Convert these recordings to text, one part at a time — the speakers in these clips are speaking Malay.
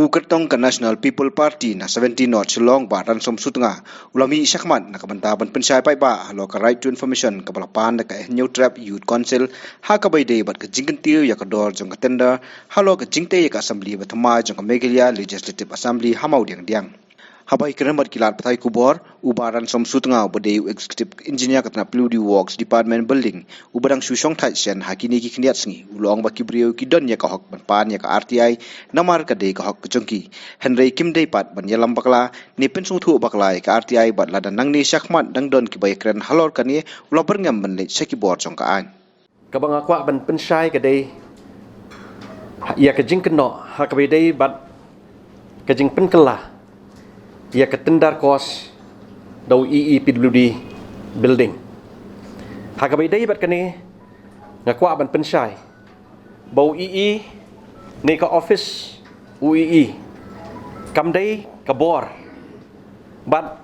Kertong ke National People Party na 17 North Shillong ba ran som sutnga ulami syakmat na kabantaban pensai pai ba lo ka right to information ka balapan na ka new trap youth council ha ka bai dei bat ka jingkentiu ya ka dor jong ka tender halo ka jingte ya ka assembly ba thama jong ka megalia legislative assembly hamau diang Habai keremat kilat patai kubor, ubaran som sutnga ubade executive engineer katna Pludi Works Department building, ubadang susong taisen hakini ki kniat sngi, ulong baki brio ki don ya ka hok ban ya ka RTI, namar ka de ka hok kejongki. Henry Kim Dei pat ban yalam bakla, ni pensung thu bakla ya ka RTI bat ladan nang ni syakmat dang don ki bay kren halor kani ulobar ngam ban le seki bor jong ka an. Kabang akwa ban pensai ka de ya ka jingken no ha ka bay de bat ka jing penkela ia ketendar kos dau EEPWD building. Hakabai dai bat kani ngakwa ban pensai bau EE ni ka office UEE kam dai ka bor bat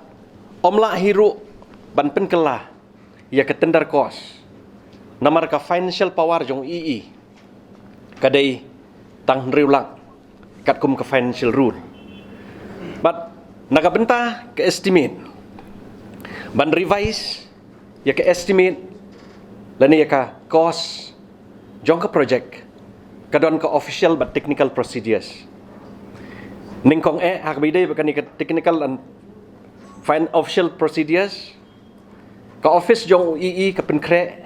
omla hiru ban penkela ia ketendar kos namar ka financial power jong EE kadai tang riulang kat kum ka financial rule but nakabenta ke estimate ban revise ya ke estimate lani ya ka cost jong ka project kadon ka official but technical procedures ningkong hakbide bakani ka technical and fine official procedures ka office jong EE ka penkre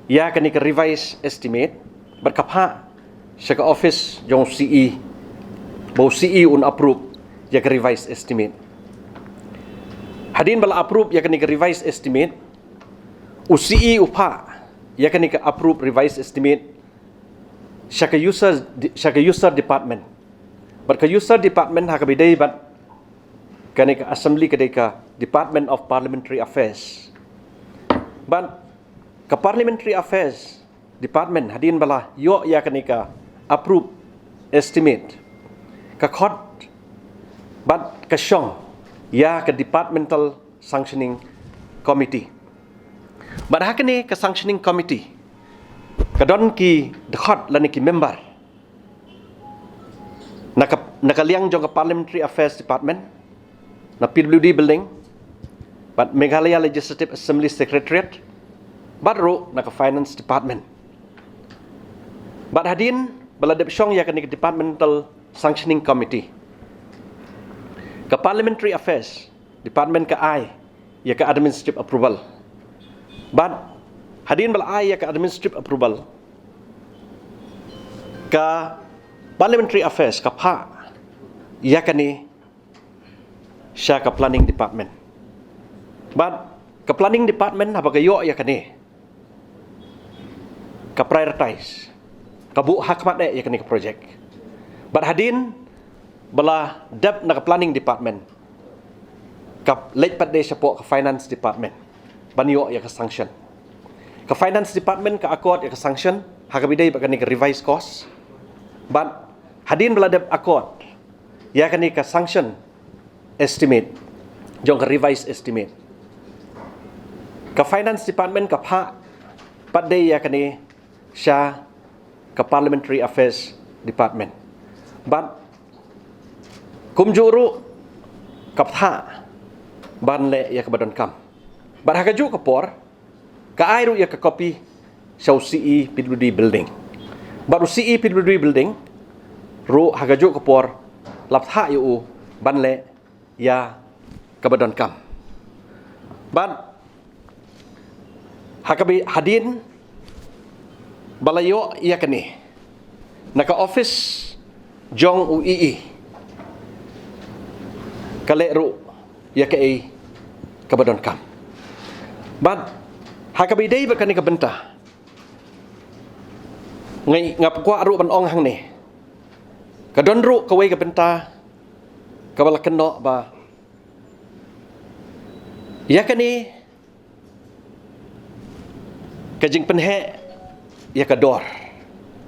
ya kani ka revise estimate but kapha sa ka office jong CE bo CE un approve ya ka revised estimate. Hadin bala approve ya ka revised estimate. UCE upa ya ka approve revised estimate. Siya ka user department. But ka user department ha ka biday bat ka assembly ka Department of Parliamentary Affairs. But ka Parliamentary Affairs department hadin bala yo ya ka approve estimate. Ka court but kasyong ya ke departmental sanctioning committee but hakani ke sanctioning committee kadon ki dekhot lani ki member nakaliang jong ke parliamentary affairs department na PWD building but Meghalaya Legislative Assembly Secretariat but ro na ke finance department but hadin baladep syong ya ke departmental sanctioning committee ka Parliamentary Affairs Department ka ai ya ka administrative approval but hadin bal ai ya ka administrative approval ka Parliamentary Affairs ka pa ya kani siya ka planning department but ka planning department habagayo ya kani ka prioritize ka bu hakmat ya kani ka project but hadin bala dep na planning department kap late pat day siya po ka finance department banyo ya ka sanction ka finance department ka accord ya ka sanction hagabiday ba kani ka revise cost but hadin bala dep accord ya kani ka sanction estimate jong ka revise estimate ka finance department ka pa pat day ya kani siya ka parliamentary affairs department but kumjuru kaptha banle ya kabadon kam bar hakaju kapor ka airu ya ka copy sa CE PWD building baru CE PWD building ru hakaju kapor laptha yu banle ya kabadon kam ban hakabi hadin balayo ya kani naka office jong UEE kaleru ya ke kabadon kam but hakabiday ba kani kabenta ngai ngapkwa ru ban ong hang ni kadon ru kawai kabenta kabala kenno ba ya kani kajing penhe ya kador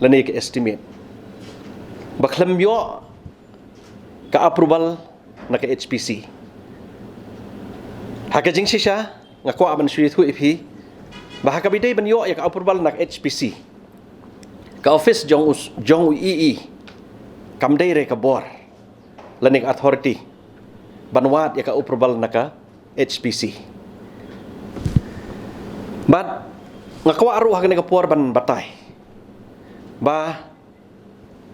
lani ke estimate baklam yo ka approval na ka HPC hakajing siya ngakwa man sulit hu ipi bahakabiday banyo ya ka approval na HPC ka office jong UEE kamday re ka bor lanik authority banwat ya ka approval naka HPC. But ngakwa aru hak nega puar ban batai. Ba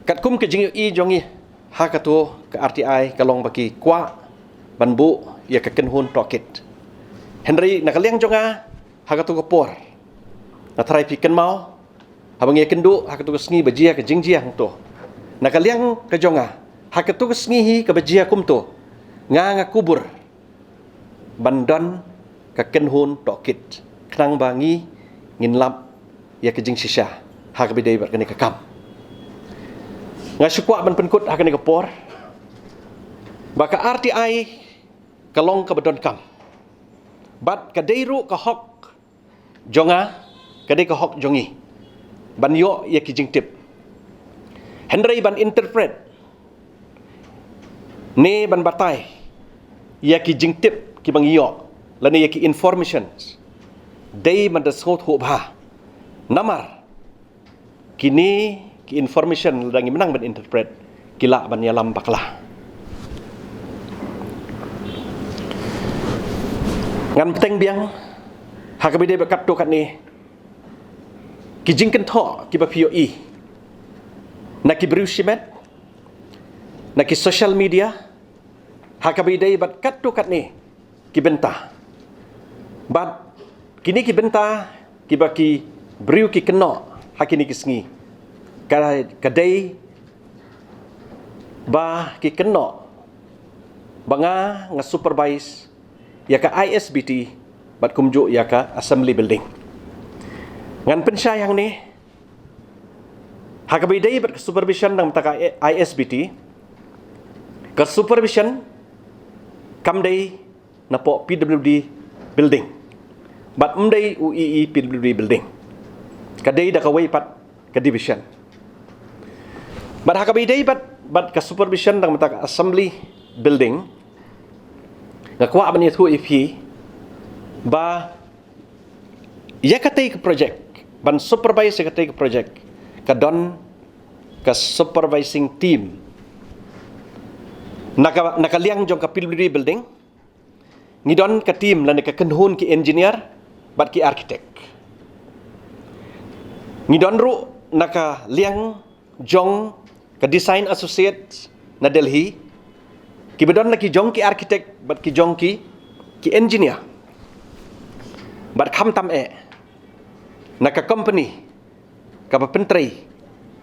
kat kum ke jing i jongi hakatu ke RTI kalong baki kwa banbu ya ka kenhun tokit. Henry nakaliang jonga hakatu ke puar. Na try piken mau habang ya kendu hakatu ke sngi bajia ke jingjia to. Nakaliang ke jonga hakatu ke sngihi ke bajia kum to. Nga kubur bandon ke kenhun tokit. Kenang bangi nginlap ya ke jing sisha hak bidai bar kene kam. Nga syukwa ban penkut hak kene por. Baka RTI kalong ka badon kam. Bat kadairu ka hok jonga kadai ka hok jongi. Ban yo ya ki jing tip. Henry ban interpret ne ban batai ya ki jing tip ki bang yo lani ya ki informations. Day mandasot ho bah namar kini ki information dangi menang ban interpret kila ban yalam baklah ngan peteng biang hakabide bakat to kat ni ki jingken tho ki ba POE na ki brusimet na ki social media hakabide bat kat to kat ni ki bentah bat kini ki benta ki baki briu ki keno hakini ki sngi kadai ba ki keno banga nga supervise ya ka ISBT bat kumju ya ka assembly building ngan pensya yang ni hakabidai bat supervision nang taka ISBT ka supervision kamdai na po PWD building but mday UEE PWD building kadai da kawai pat ka division but hakabidai but ka supervision nang mata assembly building ngakwa ban itu if ba ya katay ka project ban supervise ya katay ka project kadon ka supervising team nakaliang jong ka PWD building ngidon ka team lan ka kenhun ki engineer bat ki architect ngidon ru naka liang jong ka design associate na Delhi ki bedon laki jong ki architect bat ki jong ki engineer bat kham tam naka company ka pentrai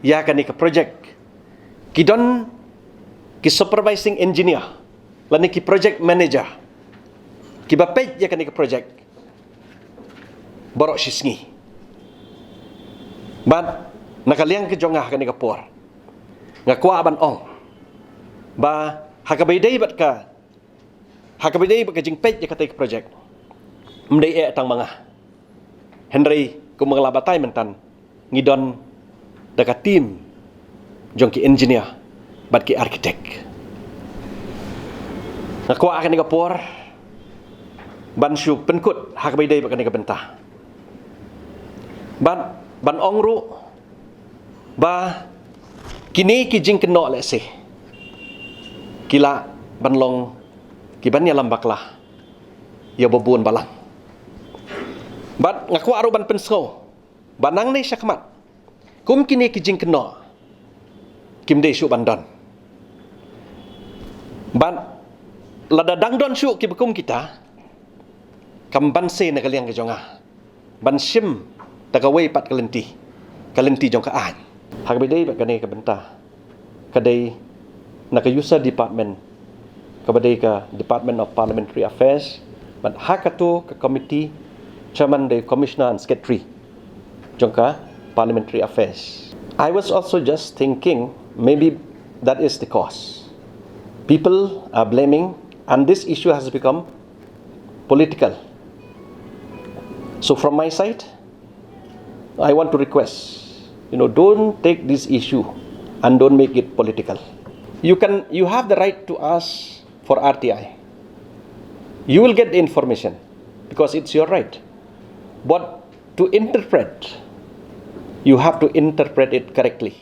ya ka ni ka project ki don ki supervising engineer lan ki project manager ki bapej ya ka ni ka project borok sisngi ban nakaliang ke jongah ka ni kapor ngakwa ban ong ba hakabaydai bat ka jing pej ya katay ka project mday tang mga Henry kung mga labatay mentan ngidon daka team jong ki engineer bat ki architect ngakwa ka ni kapor ban syu penkut hakabaydai bat ka ni kabenta ban ongru ba kini ki jing keno le se kila ban long ki ban ya lambaklah ya bobun balang bat ngaku aru ban penso banang nei syakmat kum kini ki jing keno kim de syu bandon ban lada dangdon syu ki bekum kita kam ban se na kaliang ke jonga ban sim takaway pat kalenti jong kaan hakbidai bat kanai ka benta kadai naka user department kabadai ka Department of Parliamentary Affairs bat hakatu ka committee chairman the commissioner and secretary jong ka Parliamentary Affairs. I was also just thinking maybe that is the cause people are blaming and this issue has become political. So from my side I want to request, don't take this issue and don't make it political. You have the right to ask for RTI. You will get the information because it's your right. But to interpret, you have to interpret it correctly.